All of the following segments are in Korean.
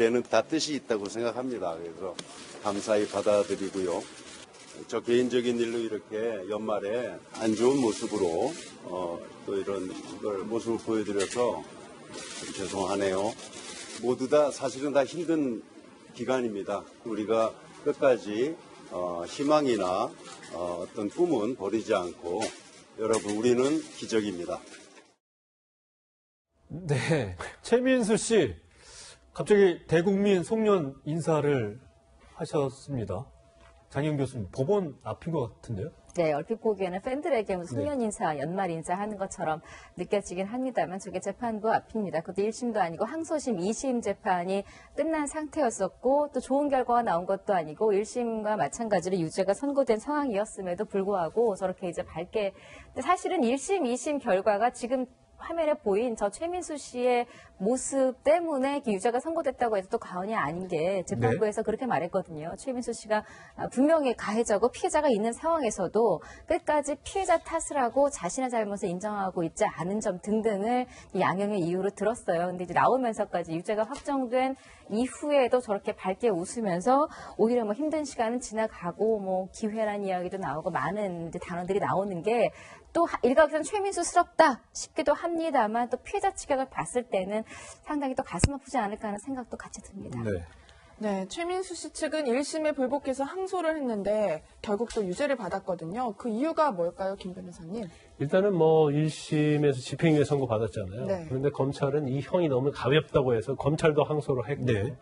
일에는 다 뜻이 있다고 생각합니다. 그래서 감사히 받아들이고요. 저 개인적인 일로 이렇게 연말에 안 좋은 모습으로 또 이런 모습을 보여드려서 좀 죄송하네요. 모두 다 사실은 다 힘든 기간입니다. 우리가 끝까지 희망이나 어떤 꿈은 버리지 않고 여러분 우리는 기적입니다. 네, 최민수 씨 갑자기 대국민 송년 인사를 하셨습니다. 장희영 교수님, 법원 앞인 것 같은데요? 네, 얼핏 보기에는 팬들에게 무슨 송년 인사, 연말 인사 하는 것처럼 느껴지긴 합니다만 저게 재판부 앞입니다. 그것도 1심도 아니고 항소심 2심 재판이 끝난 상태였었고 또 좋은 결과가 나온 것도 아니고 1심과 마찬가지로 유죄가 선고된 상황이었음에도 불구하고 저렇게 이제 밝게 근데 사실은 1심, 2심 결과가 지금 화면에 보인 저 최민수 씨의 모습 때문에 유죄가 선고됐다고 해도 또 과언이 아닌 게 재판부에서 그렇게 말했거든요. 최민수 씨가 분명히 가해자고 피해자가 있는 상황에서도 끝까지 피해자 탓을 하고 자신의 잘못을 인정하고 있지 않은 점 등등을 양형의 이유로 들었어요. 근데 이제 나오면서까지 유죄가 확정된 이후에도 저렇게 밝게 웃으면서 오히려 뭐 힘든 시간은 지나가고 뭐 기회란 이야기도 나오고 많은 이제 단어들이 나오는 게 또 일각에서는 최민수스럽다 싶기도 합니다만 또 피해자 측을 봤을 때는 상당히 또 가슴 아프지 않을까 하는 생각도 같이 듭니다. 네. 네, 최민수 씨 측은 1심에 불복해서 항소를 했는데 결국 또 유죄를 받았거든요. 그 이유가 뭘까요, 김 변호사님? 일단은 뭐 1심에서 집행유예 선고 받았잖아요. 네. 그런데 검찰은 이 형이 너무 가볍다고 해서 검찰도 항소를 했고 네.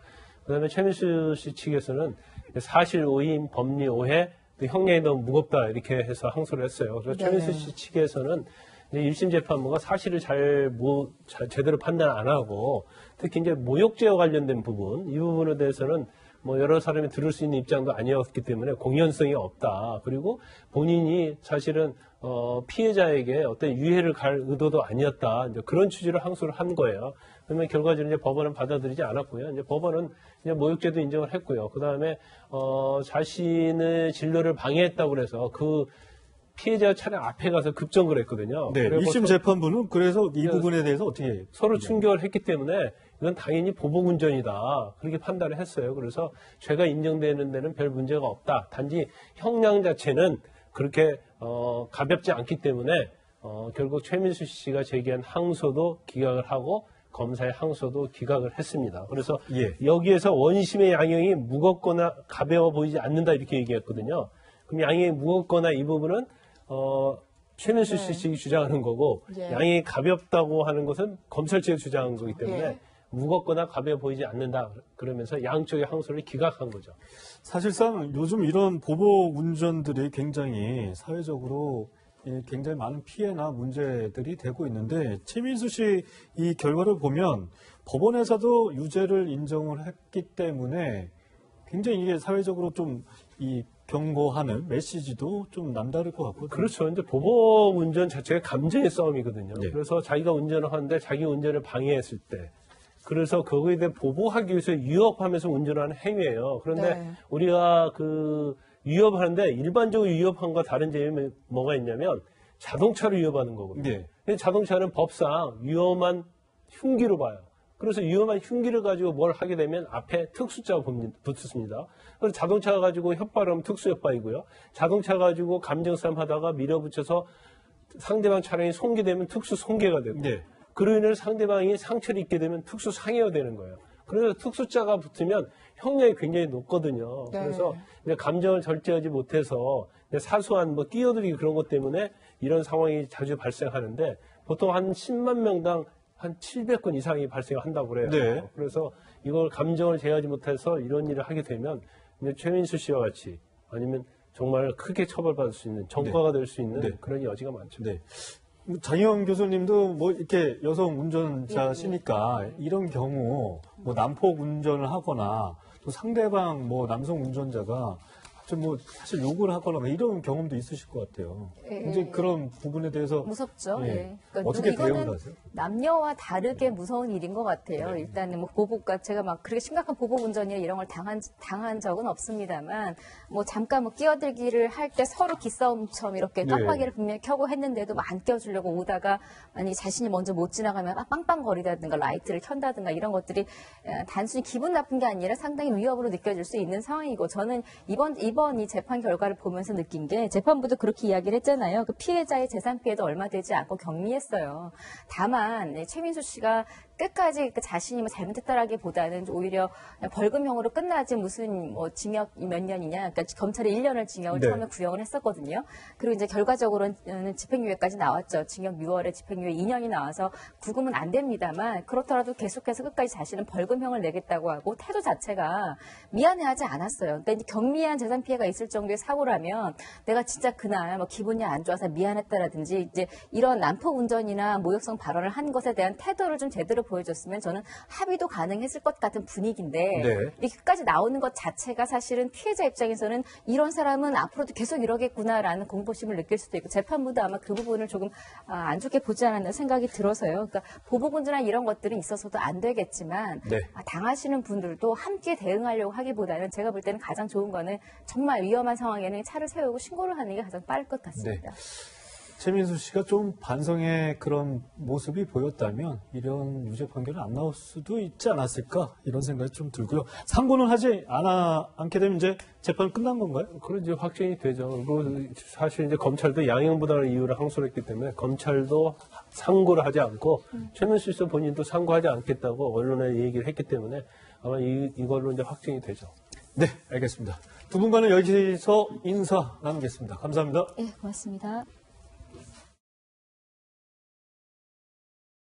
그다음에 최민수 씨 측에서는 사실 오인, 법리 오해, 형량이 너무 무겁다 이렇게 해서 항소를 했어요. 그래서 네. 최민수 씨 측에서는 이제 1심 재판부가 사실을 제대로 판단 안 하고 특히 이제 모욕죄와 관련된 부분, 이 부분에 대해서는 뭐 여러 사람이 들을 수 있는 입장도 아니었기 때문에 공연성이 없다. 그리고 본인이 사실은 피해자에게 어떤 유해를 갈 의도도 아니었다. 이제 그런 취지로 항소를 한 거예요. 그러면 결과적으로 이제 법원은 받아들이지 않았고요. 이제 법원은 이제 모욕죄도 인정을 했고요. 그 다음에 자신의 진료를 방해했다고 그래서 그 피해자 차량 앞에 가서 급정거를 했거든요. 네, 1심 재판부는 그래서 이 부분에 대해서 어떻게 서로 충격을 했기 때문에 이건 당연히 보복운전이다. 그렇게 판단을 했어요. 그래서 죄가 인정되는 데는 별 문제가 없다. 단지 형량 자체는 그렇게 가볍지 않기 때문에 결국 최민수 씨가 제기한 항소도 기각을 하고 검사의 항소도 기각을 했습니다. 그래서 여기에서 원심의 양형이 무겁거나 가벼워 보이지 않는다 이렇게 얘기했거든요. 그럼 양형이 무겁거나 이 부분은 최민수 씨 측이 주장하는 거고 양형이 가볍다고 하는 것은 검찰 측이 주장한 거기 때문에 무겁거나 가벼워 보이지 않는다. 그러면서 양쪽의 항소를 기각한 거죠. 사실상 요즘 이런 보복 운전들이 굉장히 사회적으로 굉장히 많은 피해나 문제들이 되고 있는데 최민수 씨 이 결과를 보면 법원에서도 유죄를 인정을 했기 때문에 굉장히 이게 사회적으로 좀 이 경고하는 메시지도 좀 남다를 것 같거든요. 그렇죠. 이제 보복 운전 자체가 감정의 싸움이거든요. 네. 그래서 자기가 운전을 하는데 자기 운전을 방해했을 때 그래서 거기에 대해 보복하기 위해서 위협하면서 운전하는 행위예요. 그런데 우리가 그 위협하는데 일반적으로 위협한 거 다른 점이 뭐가 있냐면 자동차를 위협하는 거거든요. 네. 근데 자동차는 법상 위험한 흉기로 봐요. 그래서 위험한 흉기를 가지고 뭘 하게 되면 앞에 특수자가 붙습니다. 그래서 자동차 가지고 협박하면 특수 협박이고요. 자동차 가지고 감정싸움 하다가 밀어붙여서 상대방 차량이 손괴되면 특수 손괴가 되고 그로 인해 상대방이 상처를 입게 되면 특수 상해가 되는 거예요. 그래서 특수자가 붙으면 형량이 굉장히 높거든요. 그래서 이제 감정을 절제하지 못해서 사소한 뭐 끼어들기 그런 것 때문에 이런 상황이 자주 발생하는데 보통 한 10만 명당 한 700건 이상이 발생한다고 그래요. 네. 그래서 이걸 감정을 제어하지 못해서 이런 일을 하게 되면 이제 최민수 씨와 같이 아니면 정말 크게 처벌받을 수 있는 전과가 될 수 있는 그런 여지가 많죠. 네. 장희영 교수님도 뭐 이렇게 여성 운전자시니까 이런 경우 뭐 난폭 운전을 하거나 또 상대방 뭐 남성 운전자가 좀 뭐 사실 욕을 하거나 뭐 이런 경험도 있으실 것 같아요. 예. 이제 그런 부분에 대해서 무섭죠. 예. 예. 그러니까 어떻게 이거는 대응을 하세요? 남녀와 다르게 무서운 일인 것 같아요. 네. 일단은 뭐 보복과 제가 막 그렇게 심각한 보복 운전이나 이런 걸 당한 적은 없습니다만 뭐 잠깐 뭐 끼어들기를 할 때 서로 기싸움처럼 이렇게 네. 깜빡이를 분명히 켜고 했는데도 막 안 껴주려고 오다가 만약 자신이 먼저 못 지나가면 막 빵빵거리다든가 라이트를 켠다든가 이런 것들이 단순히 기분 나쁜 게 아니라 상당히 위협으로 느껴질 수 있는 상황이고 저는 이번 이 재판 결과를 보면서 느낀 게 재판부도 그렇게 이야기를 했잖아요. 그 피해자의 재산 피해도 얼마 되지 않고 경미했어요. 다만 최민수 씨가 끝까지 그 자신이 뭐 잘못했다라기보다는 오히려 벌금형으로 끝나지 무슨 뭐 징역 몇 년이냐, 그러니까 검찰이 1년을 징역을 네. 처음에 구형을 했었거든요. 그리고 이제 결과적으로는 집행유예까지 나왔죠. 징역 6월에 집행유예 2년이 나와서 구금은 안 됩니다만 그렇더라도 계속해서 끝까지 자신은 벌금형을 내겠다고 하고 태도 자체가 미안해하지 않았어요. 그러니까 이제 경미한 재산 피해가 있을 정도의 사고라면 내가 진짜 그날 뭐 기분이 안 좋아서 미안했다라든지 이제 이런 난폭 운전이나 모욕성 발언을 한 것에 대한 태도를 좀 제대로 보여줬으면 저는 합의도 가능했을 것 같은 분위기인데 네. 이렇게 끝까지 나오는 것 자체가 사실은 피해자 입장에서는 이런 사람은 앞으로도 계속 이러겠구나라는 공포심을 느낄 수도 있고 재판부도 아마 그 부분을 조금 안 좋게 보지 않았나 생각이 들어서요. 그러니까 보복운전이나 이런 것들은 있어서도 안 되겠지만 네. 당하시는 분들도 함께 대응하려고 하기보다는 제가 볼 때는 가장 좋은 거는 정말 위험한 상황에는 차를 세우고 신고를 하는 게 가장 빠를 것 같습니다. 최민수 씨가 좀 반성의 그런 모습이 보였다면 이런 유죄 판결은 안 나올 수도 있지 않았을까 이런 생각이 좀 들고요. 상고는 하지 않게 되면 이제 재판 끝난 건가요? 그런 이제 확정이 되죠. 그리고 사실 이제 검찰도 양형부당한 이유로 항소를 했기 때문에 검찰도 상고를 하지 않고 최민수 씨 본인도 상고하지 않겠다고 언론에 얘기를 했기 때문에 아마 이걸로 이제 확정이 되죠. 네, 알겠습니다. 두 분과는 여기서 인사 나누겠습니다. 감사합니다. 예, 고맙습니다.